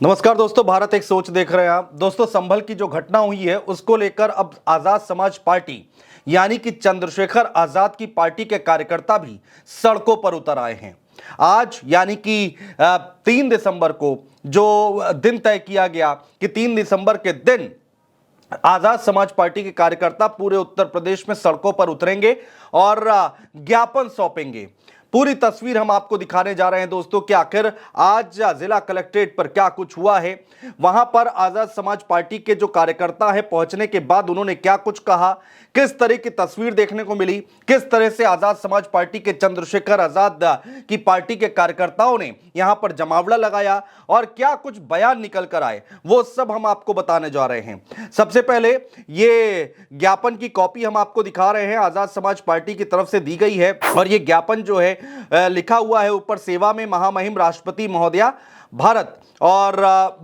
नमस्कार दोस्तों, भारत एक सोच देख रहे हैं आप। दोस्तों, संभल की जो घटना हुई है उसको लेकर अब आजाद समाज पार्टी यानी कि चंद्रशेखर आजाद की पार्टी के कार्यकर्ता भी सड़कों पर उतर आए हैं। आज यानी कि 3 दिसंबर को जो दिन तय किया गया कि 3 दिसंबर के दिन आजाद समाज पार्टी के कार्यकर्ता पूरे उत्तर प्रदेश में सड़कों पर उतरेंगे और ज्ञापन सौंपेंगे। पूरी तस्वीर हम आपको दिखाने जा रहे हैं दोस्तों कि आखिर आज जिला कलेक्ट्रेट पर क्या कुछ हुआ है। वहां पर आजाद समाज पार्टी के जो कार्यकर्ता हैं पहुंचने के बाद उन्होंने क्या कुछ कहा, किस तरह की तस्वीर देखने को मिली, किस तरह से आजाद समाज पार्टी के चंद्रशेखर आजाद की पार्टी के कार्यकर्ताओं ने यहां पर जमावड़ा लगाया और क्या कुछ बयान निकल कर आए, वो सब हम आपको बताने जा रहे हैं। सबसे पहले ये ज्ञापन की कॉपी हम आपको दिखा रहे हैं, आजाद समाज पार्टी की तरफ से दी गई है और ये ज्ञापन जो है लिखा हुआ है ऊपर, सेवा में महामहिम राष्ट्रपति महोदया भारत, और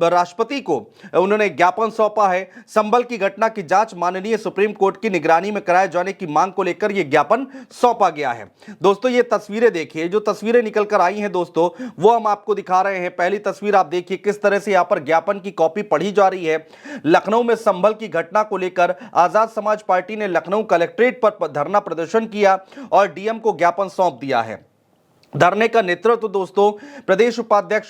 राष्ट्रपति को उन्होंने ज्ञापन सौंपा है। संभल की घटना की जांच माननीय सुप्रीम कोर्ट की निगरानी में कराए जाने की मांग को लेकर यह ज्ञापन सौंपा गया है। दोस्तों, ये तस्वीरें देखिए, जो तस्वीरें निकल कर आई हैं दोस्तों वो हम आपको दिखा रहे हैं। पहली तस्वीर आप देखिए किस तरह से यहां पर ज्ञापन की कॉपी पढ़ी जा रही है। लखनऊ में संभल की घटना को लेकर आजाद समाज पार्टी ने लखनऊ कलेक्ट्रेट पर धरना प्रदर्शन किया और डीएम को ज्ञापन सौंप दिया है। धरने का नेतृत्व दोस्तों प्रदेश उपाध्यक्ष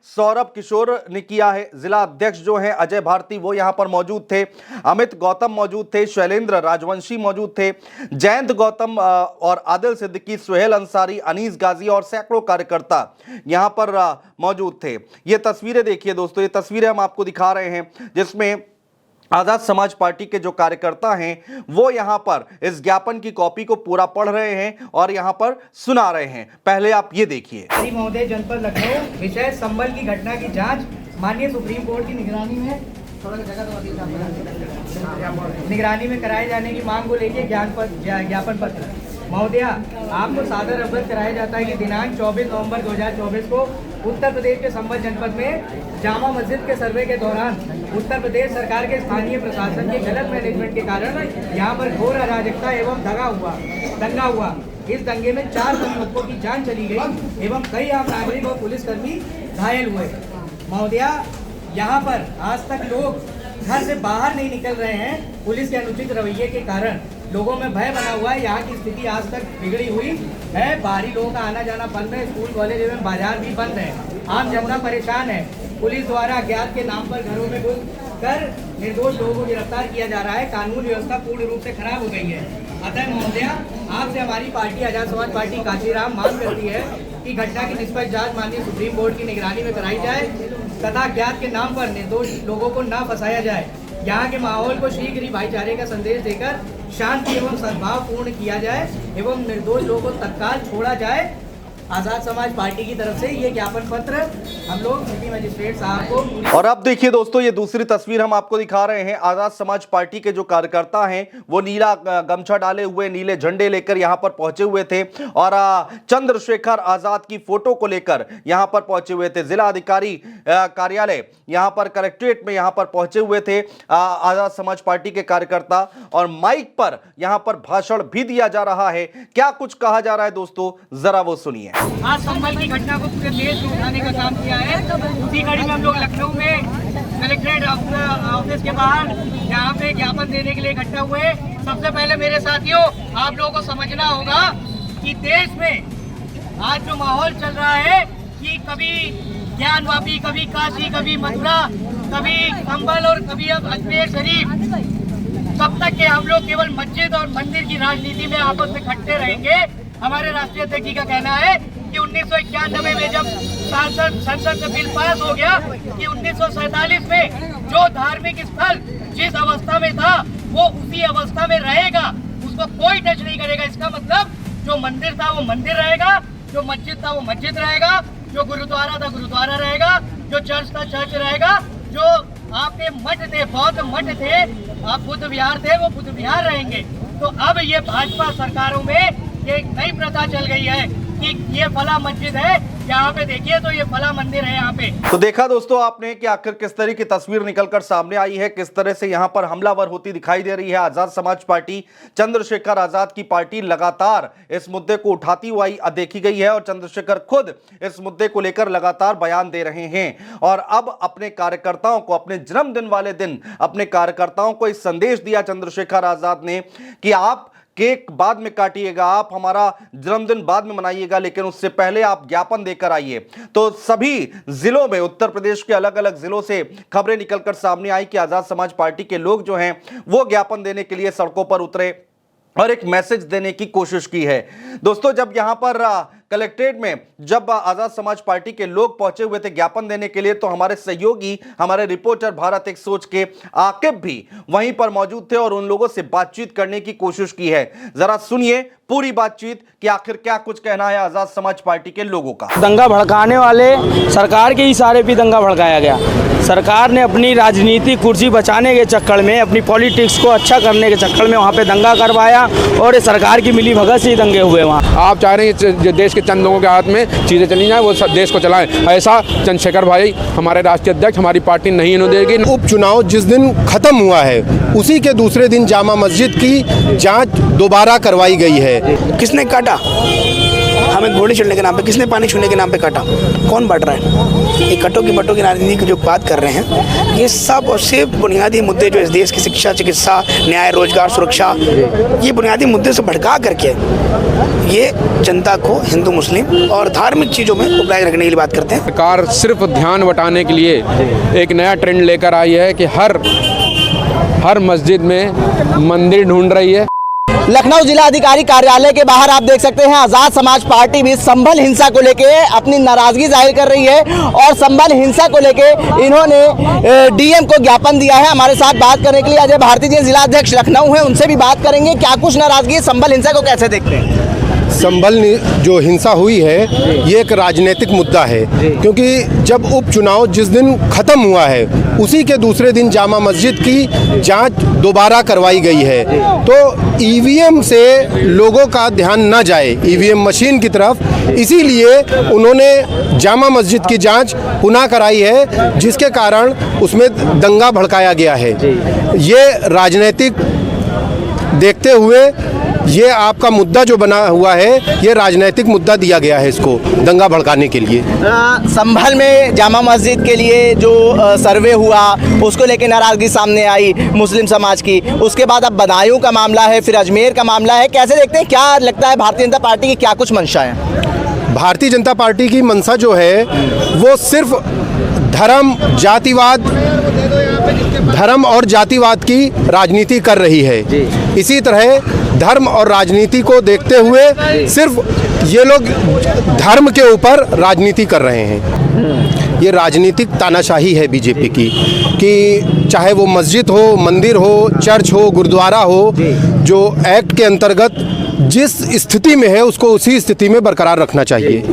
सौरभ किशोर ने किया है। जिला अध्यक्ष जो है अजय भारती वो यहां पर मौजूद थे, अमित गौतम मौजूद थे, शैलेंद्र राजवंशी मौजूद थे, जयंत गौतम और आदिल सिद्दीकी, सुहेल अंसारी, अनीस गाजी और सैकड़ों कार्यकर्ता यहां पर मौजूद थे। ये तस्वीरें देखिए दोस्तों, ये तस्वीरें हम आपको दिखा रहे हैं जिसमें आजाद समाज पार्टी के जो कार्यकर्ता हैं वो यहां पर इस ज्ञापन की कॉपी को पूरा पढ़ रहे हैं और यहां पर सुना रहे हैं। पहले आप ये देखिए। महोदय, जनपद लखनऊ, विषय संभल की घटना की जांच माननीय सुप्रीम कोर्ट की निगरानी में कराए जाने की मांग को लेकर ज्ञापन पत्र। महोदया, आपको सादर अवगत कराया जाता है कि दिनांक 24 नवंबर 2024 को उत्तर प्रदेश के संभल जनपद में जामा मस्जिद के सर्वे के दौरान उत्तर प्रदेश सरकार के स्थानीय प्रशासन के गलत मैनेजमेंट के कारण यहां पर घोर अराजकता एवं दंगा हुआ। इस दंगे में 4 लोगों की जान चली गई एवं कई आम नागरिक और पुलिसकर्मी घायल हुए। महोदया, यहाँ पर आज तक लोग घर से बाहर नहीं निकल रहे हैं। पुलिस के अनुचित रवैये के कारण लोगों में भय बना हुआ है। यहाँ की स्थिति आज तक बिगड़ी हुई है। बाहरी लोगों का आना जाना बंद है, स्कूल कॉलेज एवं बाजार भी बंद है। आम जनता परेशान है। पुलिस द्वारा अज्ञात के नाम पर घरों में घुस कर निर्दोष लोगों को गिरफ्तार किया जा रहा है। कानून व्यवस्था पूर्ण रूप से खराब हो गई है। अतः महोदया, आपसे हमारी पार्टी आजाद समाज पार्टी कांशीराम मांग करती है कि घटना की निष्पक्ष जांच माननीय सुप्रीम कोर्ट की निगरानी में कराई जाए तथा अज्ञात के नाम पर निर्दोष लोगों को न फंसाया जाए। यहाँ के माहौल को शीघ्र ही भाईचारे का संदेश देकर शांति एवं सद्भाव पूर्ण किया जाए एवं निर्दोष लोगों को तत्काल छोड़ा जाए। आजाद समाज पार्टी की तरफ से ये ज्ञापन पत्र हम लोग सिटी मजिस्ट्रेट साहब को। और अब देखिए दोस्तों, ये दूसरी तस्वीर हम आपको दिखा रहे हैं। आजाद समाज पार्टी के जो कार्यकर्ता हैं वो नीला गमछा डाले हुए, नीले झंडे लेकर यहां पर पहुंचे हुए थे और चंद्रशेखर आजाद की फोटो को लेकर यहां पर पहुंचे हुए थे। जिला अधिकारी कार्यालय यहां पर कलेक्ट्रेट में यहां पर पहुंचे हुए थे आजाद समाज पार्टी के कार्यकर्ता और माइक पर यहां पर भाषण भी दिया जा रहा है। क्या कुछ कहा जा रहा है दोस्तों, जरा वो सुनिए। आज संभल की घटना को पूरे देश में उठाने का काम किया है। उसी कड़ी में हम लोग लखनऊ में कलेक्ट्रेट ऑफिस के बाहर यहाँ पे ज्ञापन देने के लिए इकट्ठा हुए। सबसे पहले मेरे साथियों, आप लोगों को समझना होगा कि देश में आज जो माहौल चल रहा है कि कभी ज्ञानवापी, कभी काशी, कभी मथुरा, कभी संभल और कभी अब अजमेर शरीफ, तब तक के हम लोग केवल मस्जिद और मंदिर की राजनीति में आपस में खटते रहेंगे। हमारे राष्ट्रीय अध्यक्ष जी का कहना है कि 1991 में जब संसद से बिल पास हो गया कि 1947 में जो धार्मिक स्थल जिस अवस्था में था वो उसी अवस्था में रहेगा, उसको कोई टच नहीं करेगा। इसका मतलब जो मंदिर था वो मंदिर रहेगा, जो मस्जिद था वो मस्जिद रहेगा, जो गुरुद्वारा था गुरुद्वारा रहेगा, जो चर्च था चर्च रहेगा, जो आपके मठ थे, बौद्ध मठ थे, आप बुद्ध विहार थे, वो बुद्ध विहार रहेंगे। तो अब ये भाजपा सरकारों में एक नई प्रथा चल गई है कि ये फला मस्जिद है, यहाँ पे देखिए तो ये फला मंदिर है यहाँ पे। तो देखा दोस्तों आपने कि आखिर किस तरह की तस्वीर निकलकर सामने आई है, किस तरह से यहां पर हमलावर होती दिखाई दे रही है आजाद समाज पार्टी। चंद्रशेखर आजाद की पार्टी लगातार इस मुद्दे को उठाती हुई देखी गई है और चंद्रशेखर खुद इस मुद्दे को लेकर लगातार बयान दे रहे हैं और अब अपने कार्यकर्ताओं को, अपने जन्मदिन वाले दिन अपने कार्यकर्ताओं को इस संदेश दिया चंद्रशेखर आजाद ने कि आप केक बाद में काटिएगा, आप हमारा जन्मदिन बाद में मनाइएगा, लेकिन उससे पहले आप ज्ञापन देकर आइए। तो सभी जिलों में, उत्तर प्रदेश के अलग अलग जिलों से खबरें निकलकर सामने आई कि आजाद समाज पार्टी के लोग जो हैं वो ज्ञापन देने के लिए सड़कों पर उतरे और एक मैसेज देने की कोशिश की है। दोस्तों, जब यहां पर कलेक्ट्रेट में जब आजाद समाज पार्टी के लोग पहुंचे हुए थे ज्ञापन देने के लिए, तो हमारे सहयोगी, हमारे रिपोर्टर भारत एक सोच के आकिब भी वहीं पर मौजूद थे और उन लोगों से बातचीत करने की कोशिश की है। जरा सुनिए पूरी बातचीत कि आखिर क्या कुछ कहना है आजाद समाज पार्टी के लोगों का। दंगा भड़काने वाले सरकार के इशारे पे दंगा भड़काया गया। सरकार ने अपनी राजनीतिक कुर्सी बचाने के चक्कर में, अपनी पॉलिटिक्स को अच्छा करने के चक्कर में वहाँ पे दंगा करवाया और ये सरकार की मिली भगत से ही दंगे हुए वहाँ। आप चाह रहे हैं जो देश के चंद लोगों के हाथ में चीज़ें चली जाएं, वो देश को चलाएं, ऐसा चंद्रशेखर भाई हमारे राष्ट्रीय अध्यक्ष, हमारी पार्टी नहीं होने देगी। उपचुनाव जिस दिन खत्म हुआ है उसी के दूसरे दिन जामा मस्जिद की जांच दोबारा करवाई गई है। किसने काटा? हमें घोड़े चढ़ने के नाम पे, किसने पानी छूने के नाम पे काटा? कौन बांट रहा है? ये कटो की बटो की राजनीति की जो बात कर रहे हैं, ये सब और सिर्फ बुनियादी मुद्दे जो इस देश की शिक्षा, चिकित्सा, न्याय, रोजगार, सुरक्षा, ये बुनियादी मुद्दे से भड़का करके ये जनता को हिंदू, मुस्लिम और धार्मिक चीज़ों में उपलाय रखने के लिए बात करते हैं। सरकार सिर्फ ध्यान बटाने के लिए एक नया ट्रेंड लेकर आई है कि हर मस्जिद में मंदिर ढूंढ रही है। लखनऊ जिला अधिकारी कार्यालय के बाहर आप देख सकते हैं आजाद समाज पार्टी भी संभल हिंसा को लेके अपनी नाराजगी जाहिर कर रही है और संभल हिंसा को लेके इन्होंने डीएम को ज्ञापन दिया है। हमारे साथ बात करने के लिए अजय भारती जी जिला अध्यक्ष लखनऊ हैं, उनसे भी बात करेंगे क्या कुछ नाराजगी है, संभल हिंसा को कैसे देखते हैं? संभल जो हिंसा हुई है ये एक राजनीतिक मुद्दा है, क्योंकि जब उपचुनाव जिस दिन खत्म हुआ है उसी के दूसरे दिन जामा मस्जिद की जांच दोबारा करवाई गई है, तो ईवीएम से लोगों का ध्यान न जाए ईवीएम मशीन की तरफ, इसीलिए उन्होंने जामा मस्जिद की जांच पुनः कराई है, जिसके कारण उसमें दंगा भड़काया गया है। ये राजनीतिक देखते हुए ये आपका मुद्दा जो बना हुआ है ये राजनीतिक मुद्दा दिया गया है इसको दंगा भड़काने के लिए। संभल में जामा मस्जिद के लिए जो सर्वे हुआ उसको लेकर नाराजगी सामने आई मुस्लिम समाज की, उसके बाद अब बदायूं का मामला है, फिर अजमेर का मामला है, कैसे देखते हैं? क्या लगता है भारतीय जनता पार्टी की क्या कुछ मंशा है? भारतीय जनता पार्टी की मंशा जो है वो सिर्फ धर्म और जातिवाद की राजनीति कर रही है। इसी तरह धर्म और राजनीति को देखते हुए सिर्फ ये लोग धर्म के ऊपर राजनीति कर रहे हैं। ये राजनीतिक तानाशाही है बीजेपी की, कि चाहे वो मस्जिद हो, मंदिर हो, चर्च हो, गुरुद्वारा हो, जो एक्ट के अंतर्गत जिस स्थिति में है उसको उसी स्थिति में बरकरार रखना चाहिए।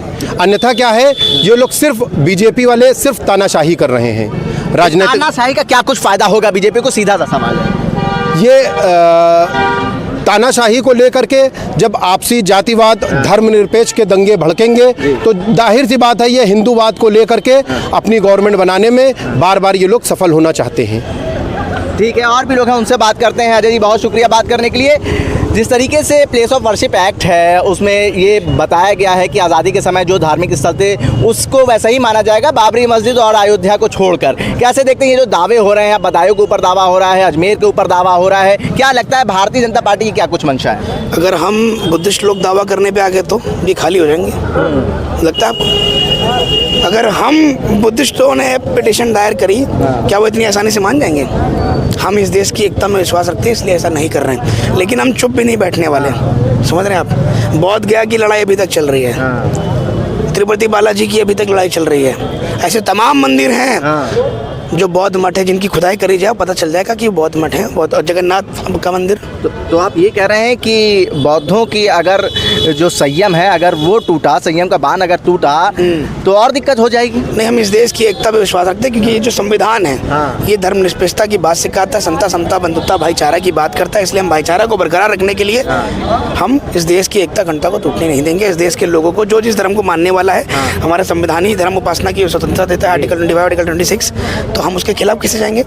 अन्यथा क्या है, ये लोग सिर्फ बीजेपी वाले सिर्फ तानाशाही कर रहे हैं। राजनीतिक तानाशाही का क्या कुछ फायदा होगा बीजेपी को? सीधा सा सवाल है। ये तानाशाही को लेकर के जब आपसी जातिवाद, धर्मनिरपेक्ष के दंगे भड़केंगे तो जाहिर सी बात है ये हिंदूवाद को लेकर के अपनी गवर्नमेंट बनाने में बार बार ये लोग सफल होना चाहते हैं। ठीक है, और भी लोग हैं, उनसे बात करते हैं। अजय जी बहुत शुक्रिया बात करने के लिए। जिस तरीके से प्लेस ऑफ वर्शिप एक्ट है उसमें ये बताया गया है कि आज़ादी के समय जो धार्मिक स्थल थे उसको वैसा ही माना जाएगा बाबरी मस्जिद और अयोध्या को छोड़कर। कैसे देखते हैं ये जो दावे हो रहे हैं, बदायूं के ऊपर दावा हो रहा है, अजमेर के ऊपर दावा हो रहा है, क्या लगता है भारतीय जनता पार्टी की क्या कुछ मंशा है? अगर हम बुद्धिस्ट लोग दावा करने पे आ गए तो ये खाली हो जाएंगे, लगता है आपको? अगर हम बुद्धिस्टों ने पिटीशन दायर करी, क्या वो इतनी आसानी से मान जाएंगे? हम इस देश की एकता में विश्वास रखते हैं इसलिए ऐसा नहीं कर रहे हैं, लेकिन हम चुप भी नहीं बैठने वाले। समझ रहे हैं आप? बौद्ध गया की लड़ाई अभी तक चल रही है, तिरुपति बालाजी की अभी तक लड़ाई चल रही है, ऐसे तमाम मंदिर हैं जो बौद्ध मठ है जिनकी खुदाई करी जाए पता चल जाएगा कि बौद्ध मठ है, बौद्ध और जगन्नाथ का मंदिर। तो आप ये कह रहे हैं कि बौद्धों की अगर जो संयम है अगर वो टूटा, संयम का बांध अगर टूटा तो और दिक्कत हो जाएगी? नहीं, हम इस देश की एकता पे विश्वास रखते हैं, क्योंकि ये जो संविधान है ये धर्मनिरपेक्षता की बात सिखाता है, समता समता बंधुता भाईचारा की बात करता है। इसलिए हम भाईचारा को बरकरार रखने के लिए हम इस देश की एकता अखंडता को टूटने नहीं देंगे। इस देश के लोगों को जो जिस धर्म को मानने वाला है, हमारा संविधान ही धर्म उपासना की स्वतंत्रता देता है, आर्टिकल 25, आर्टिकल 26, तो हम उसके खिलाफ कैसे जाएंगे?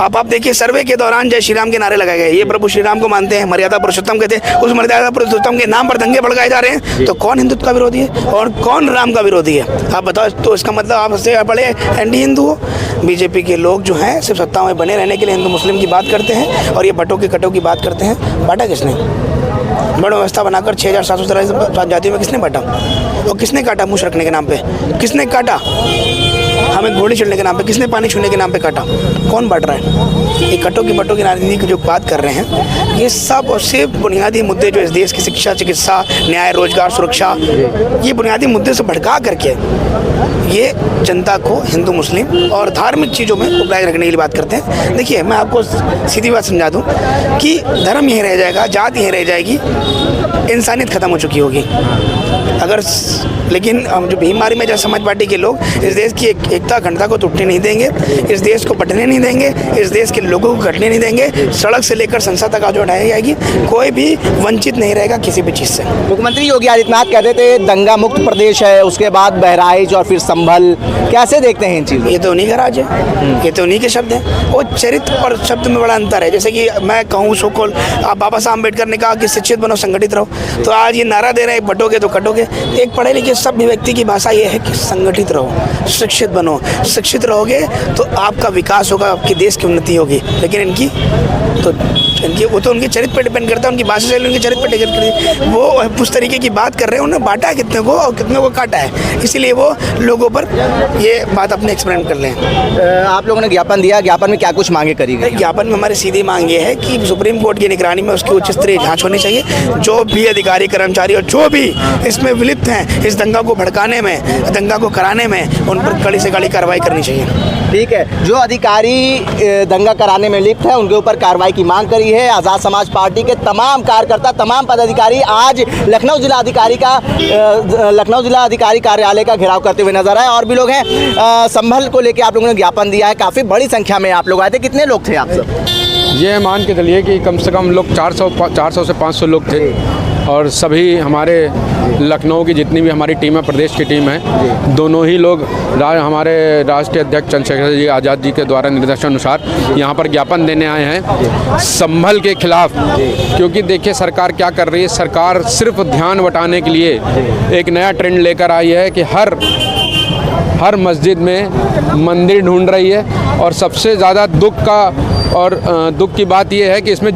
आप देखिए, सर्वे के दौरान जय श्री राम के नारे लगाए गए। ये प्रभु श्री राम को मानते हैं, मर्यादा पुरुषोत्तम कहते हैं, उस मर्यादा पुरुषोत्तम के नाम पर दंगे भड़काए जा रहे हैं। तो कौन हिंदुत्व का विरोधी है और कौन राम का विरोधी है? आप बताओ। तो इसका मतलब आप उससे बड़े एंटी हिंदू हो। बीजेपी के लोग जो हैं सिर्फ सत्ता में बने रहने के लिए हिंदू मुस्लिम की बात करते हैं और ये भट्टों की कटों की बात करते हैं। बांटा किसने? बड़ व्यवस्था बनाकर 6700 जातियों में किसने बांटा? और किसने काटा? मुँह रखने के नाम पे किसने काटा? हमें घोड़े चढ़ने के नाम पे किसने? पानी छूने के नाम पे काटा। कौन बांट रहा है? ये कटों की बटों की राजनीति की जो बात कर रहे हैं, ये सब और सिर्फ बुनियादी मुद्दे जो इस देश की शिक्षा, चिकित्सा, न्याय, रोजगार, सुरक्षा, ये बुनियादी मुद्दे से भड़का करके ये जनता को हिंदू मुस्लिम और धार्मिक चीज़ों में उपलाय रखने के लिए बात करते हैं। देखिए, मैं आपको सीधी बात समझा दूं कि धर्म यहीं रह जाएगा, जात यहीं रह जाएगी, इंसानियत खत्म हो चुकी होगी अगर। लेकिन हम जो बीमारी में समाज पार्टी के लोग इस देश की एकता अखंडता को टूटने नहीं देंगे, इस देश को बंटने नहीं देंगे, इस देश के लोगों को घटने नहीं देंगे। सड़क से लेकर संसद तक जो उठाई जाएगी, कोई भी वंचित नहीं रहेगा किसी भी चीज़ से। मुख्यमंत्री योगी आदित्यनाथ कहते थे दंगा मुक्त प्रदेश है, उसके बाद बहराइच और फिर संभल, कैसे देखते हैं इन चीज़ों? ये तो उन्हीं का राज है, ये तो उन्हीं के शब्द हैं। वो चरित्र और शब्द में बड़ा अंतर है। जैसे कि मैं कहूँ सोकोल, आप बाबा साहब अम्बेडकर ने कहा कि शिक्षित बनो, संगठित रहो, तो आज ये नारा दे रहे हैं बटोगे तो कटोगे। एक पढ़े लिखे सभ्य व्यक्ति की भाषा ये है कि संगठित रहो, शिक्षित बनो। शिक्षित रहोगे तो आपका विकास होगा, आपके देश की उन्नति होगी। लेकिन इनकी वो तो उनके चरित्र पर डिपेंड करता है, उनकी भाषा शैली उनके चरित्र पर डिपेंड करती है। वो उस तरीके की बात कर रहे हैं, उन्होंने बांटा है कितने को और कितने को काटा है, इसीलिए वो लोगों पर ये बात अपने एक्सपेरिमेंट कर लें। आप लोगों ने ज्ञापन दिया, ज्ञापन में क्या कुछ मांगे करी गई? ज्ञापन में हमारी सीधी मांग ये है कि सुप्रीम कोर्ट की निगरानी में उसकी उच्च स्तरीय जांच होनी चाहिए। जो भी अधिकारी, कर्मचारी और जो भी इसमें विलिप्त हैं, इस दंगा को भड़काने में, दंगा को कराने में, उन पर कड़ी से कड़ी कार्रवाई करनी चाहिए। ठीक है, जो अधिकारी दंगा कराने में लिप्त है उनके ऊपर कार्रवाई की मांग करी है। आज़ाद समाज पार्टी के तमाम कार्यकर्ता, तमाम पदाधिकारी आज लखनऊ जिला अधिकारी कार्यालय का घेराव करते हुए नजर आए। और भी लोग हैं। संभल को लेकर आप लोगों ने ज्ञापन दिया है, काफ़ी बड़ी संख्या में आप लोग आए थे, कितने लोग थे आप सब? ये मान के चलिए कि कम से कम लोग 400 से 500 लोग थे और सभी हमारे लखनऊ की जितनी भी हमारी टीम है, प्रदेश की टीम है, दोनों ही लोग हमारे राष्ट्रीय अध्यक्ष चंद्रशेखर जी आज़ाद जी के द्वारा निर्देशानुसार यहाँ पर ज्ञापन देने आए हैं संभल के खिलाफ। क्योंकि देखिए सरकार क्या कर रही है, सरकार सिर्फ ध्यान बटाने के लिए एक नया ट्रेंड लेकर आई है कि हर मस्जिद में मंदिर ढूंढ रही है। और सबसे ज़्यादा दुख की बात यह है कि इसमें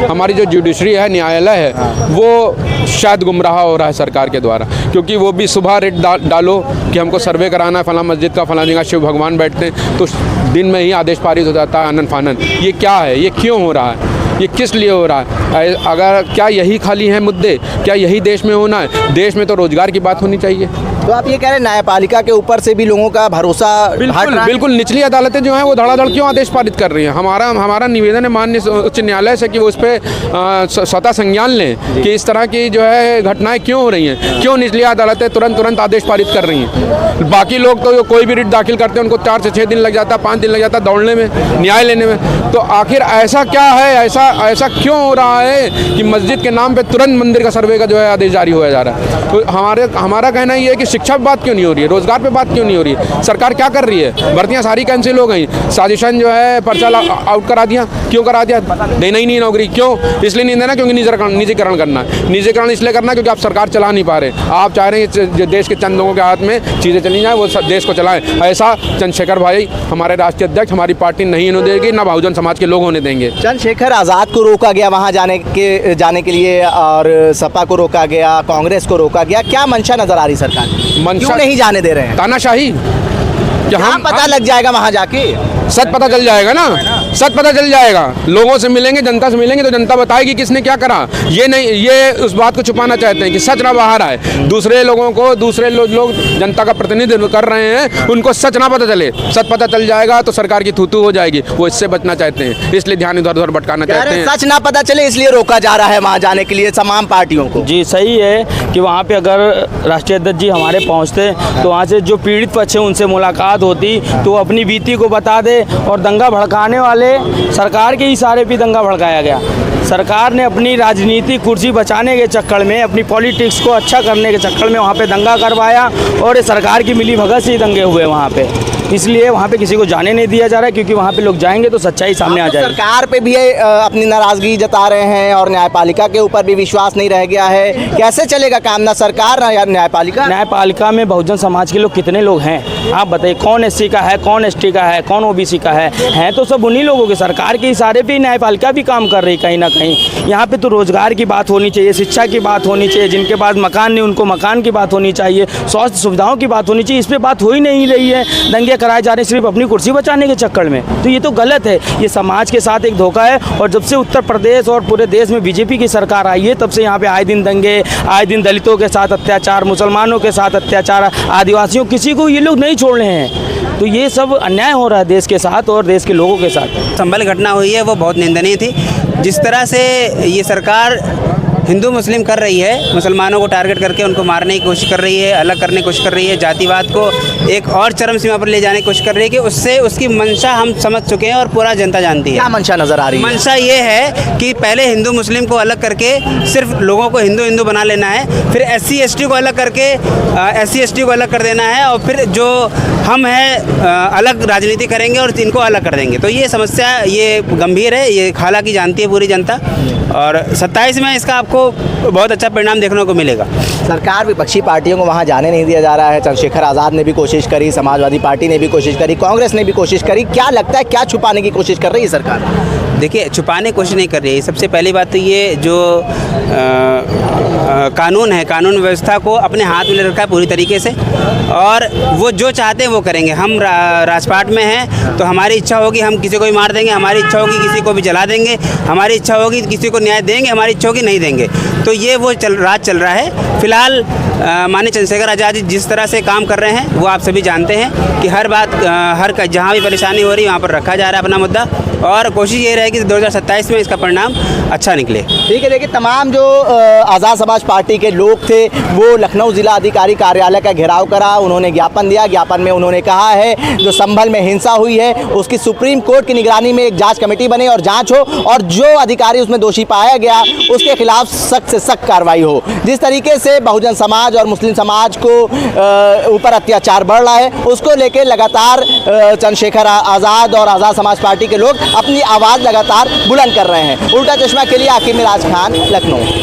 हमारी जो जुडिशरी है, न्यायालय है, वो शायद गुमराह हो रहा है सरकार के द्वारा। क्योंकि वो भी सुबह रेट डालो कि हमको सर्वे कराना है फलां मस्जिद का, फलां जगह शिव भगवान बैठते हैं, तो दिन में ही आदेश पारित हो जाता है आनन फानन। ये क्या है? ये क्यों हो रहा है? ये किस लिए हो रहा है? अगर क्या यही खाली हैं मुद्दे? क्या यही देश में होना है? देश में तो रोजगार की बात होनी चाहिए। तो आप ये कह रहे हैं न्यायपालिका के ऊपर से भी लोगों का भरोसा बिल्कुल निचली अदालतें जो हैं वो धड़ाधड़ क्यों आदेश पारित कर रही हैं? हमारा निवेदन है माननीय उच्च न्यायालय से कि वो इस पर स्वतः संज्ञान लें कि इस तरह की जो है घटनाएं क्यों हो रही हैं, क्यों निचली अदालतें तुरंत आदेश पारित कर रही हैं। बाकी लोग तो कोई भी रिट दाखिल करते हैं उनको 4 से 6 दिन लग जाता है, 5 दिन लग जाता है दौड़ने में, न्याय लेने में। तो आखिर ऐसा क्या है, ऐसा क्यों हो रहा है कि मस्जिद के नाम पे तुरंत मंदिर का सर्वे का जो है आदेश जारी होया जा रहा है? तो हमारा कहना ये है कि शिक्षा पे बात क्यों नहीं हो रही है, रोजगार पे बात क्यों नहीं हो रही है? सरकार क्या कर रही है? भर्तियां सारी कैंसिल हो गई, साजिशन जो है पर्चा आउट करा दिया। क्यों करा दिया? देना ही नहीं नौकरी। क्यों? इसलिए नहीं देना क्योंकि निजीकरण करना है। निजीकरण इसलिए करना क्योंकि आप सरकार चला नहीं पा रहे। आप चाह रहे हैं जो देश के चंद लोगों के हाथ में चीज़ें चली जाए वो देश को चलाएं। ऐसा चंद्रशेखर भाई हमारे राष्ट्रीय अध्यक्ष, हमारी पार्टी नहीं होने देगी, ना बहुजन समाज के लोग होने देंगे। चंद्रशेखर आज़ाद को रोका गया वहाँ जाने के लिए, और सपा को रोका गया, कांग्रेस को रोका गया। क्या मंशा नजर आ रही सरकार? क्यों नहीं जाने दे रहे हैं? तानाशाही? क्या हम पता लग जाएगा वहाँ जाके? सच पता चल जाएगा ना। सच पता चल जाएगा। लोगों से मिलेंगे, जनता से मिलेंगे तो जनता बताएगी किसने क्या करा। ये नहीं, ये उस बात को छुपाना चाहते हैं कि सच ना बाहर आए। दूसरे लोगों को, दूसरे लोग जनता का प्रतिनिधित्व कर रहे हैं, उनको सच ना पता चले। सच पता चल जाएगा तो सरकार की थूथू हो जाएगी। वो इससे बचना चाहते हैं, इसलिए ध्यान इधर उधर भटकाना चाहते हैं। सच ना पता चले इसलिए रोका जा रहा है वहाँ जाने के लिए तमाम पार्टियों को। जी सही है कि वहाँ पे अगर राष्ट्रीय अध्यक्ष जी हमारे पहुँचते तो वहाँ से जो पीड़ित पक्ष है उनसे मुलाकात होती तो वो अपनी बीती को बता दे। और दंगा भड़काने वाले सरकार के इशारे पे दंगा भड़काया गया। सरकार ने अपनी राजनीतिक कुर्सी बचाने के चक्कर में, अपनी पॉलिटिक्स को अच्छा करने के चक्कर में वहाँ पे दंगा करवाया और ये सरकार की मिली भगत से ही दंगे हुए वहाँ पे। इसलिए वहाँ पे किसी को जाने नहीं दिया जा रहा है, क्योंकि वहाँ पे लोग जाएंगे तो सच्चाई सामने आ जाएगी। सरकार पे भी अपनी नाराजगी जता रहे हैं और न्यायपालिका के ऊपर भी विश्वास नहीं रह गया है। कैसे चलेगा काम, ना सरकार ना न्यायपालिका? न्यायपालिका में बहुजन समाज के लोग कितने लोग हैं आप बताइए? कौन एससी का है, कौन एसटी का है, कौन ओबीसी का है तो सब उन्हीं लोगों के। सरकार के इशारे पे न्यायपालिका भी काम कर रही कहीं ना कहीं। यहाँ पे तो रोजगार की बात होनी चाहिए, शिक्षा की बात होनी चाहिए, जिनके पास मकान नहीं उनको मकान की बात होनी चाहिए, स्वास्थ्य सुविधाओं की बात होनी चाहिए। इस पर बात हो ही नहीं रही है। दंगे कराए जा रहे हैं सिर्फ अपनी कुर्सी बचाने के चक्कर में। तो ये तो गलत है, ये समाज के साथ एक धोखा है। और जब से उत्तर प्रदेश और पूरे देश में बीजेपी की सरकार आई है तब से यहाँ पे आए दिन दंगे, आए दिन दलितों के साथ अत्याचार, मुसलमानों के साथ अत्याचार, आदिवासियों, किसी को ये लोग नहीं छोड़ रहे हैं। तो ये सब अन्याय हो रहा है देश के साथ और देश के लोगों के साथ। संभल घटना हुई है वो बहुत निंदनीय थी। जिस तरह से ये सरकार हिंदू मुस्लिम कर रही है, मुसलमानों को टारगेट करके उनको मारने की कोशिश कर रही है, अलग करने की कोशिश कर रही है, जातिवाद को एक और चरम सीमा पर ले जाने की कोशिश कर रही है कि उससे उसकी मंशा हम समझ चुके हैं और पूरा जनता जानती है। क्या मंशा नजर आ रही है? मंशा ये है कि पहले हिंदू मुस्लिम को अलग करके सिर्फ लोगों को हिंदू हिंदू बना लेना है, फिर SC ST को अलग करके SC ST को अलग कर देना है और फिर जो हम हैं अलग राजनीति करेंगे और इनको अलग कर देंगे। तो ये समस्या ये गंभीर है, ये हालांकि जानती है पूरी जनता। और 27 में इसका आपको बहुत अच्छा परिणाम देखने को मिलेगा। सरकार विपक्षी पार्टियों को वहाँ जाने नहीं दिया जा रहा है। चंद्रशेखर आज़ाद ने भी कोशिश करी, समाजवादी पार्टी ने भी कोशिश करी, कांग्रेस ने भी कोशिश करी। क्या लगता है क्या छुपाने की कोशिश कर रही है सरकार? देखिए, छुपाने की कोशिश नहीं कर रही है। सबसे पहली बात तो ये जो कानून है, कानून व्यवस्था को अपने हाथ में ले रखा है पूरी तरीके से और वो जो चाहते हैं वो करेंगे। हम राजपाट में हैं तो हमारी इच्छा होगी हम किसी को भी मार देंगे, हमारी इच्छा होगी किसी को भी जला देंगे, हमारी इच्छा होगी किसी को न्याय देंगे, हमारी इच्छा होगी नहीं देंगे। तो ये वो राज चल रहा है। फिलहाल माननीय चंद्रशेखर आज़ाद जिस तरह से काम कर रहे हैं वो आप सभी जानते हैं कि हर बात जहाँ भी परेशानी हो रही है वहाँ पर रखा जा रहा है अपना मुद्दा और कोशिश ये रहेगी 2027 में इसका परिणाम अच्छा निकले। ठीक है, देखिए तमाम जो आज़ाद समाज पार्टी के लोग थे वो लखनऊ जिला अधिकारी कार्यालय का घेराव करा, उन्होंने ज्ञापन दिया। ज्ञापन में उन्होंने कहा है जो संभल में हिंसा हुई है उसकी सुप्रीम कोर्ट की निगरानी में एक जांच कमेटी बने और जांच हो और जो अधिकारी उसमें दोषी पाया गया उसके खिलाफ सख्त से सख्त कार्रवाई हो। जिस तरीके से बहुजन समाज और मुस्लिम समाज को ऊपर अत्याचार बढ़ रहा है उसको लेकर लगातार चंद्रशेखर आज़ाद और आज़ाद समाज पार्टी के लोग अपनी आवाज़ लगातार बुलंद कर रहे हैं। उल्टा चश्मा के लिए आकिब मिराज खान, लखनऊ।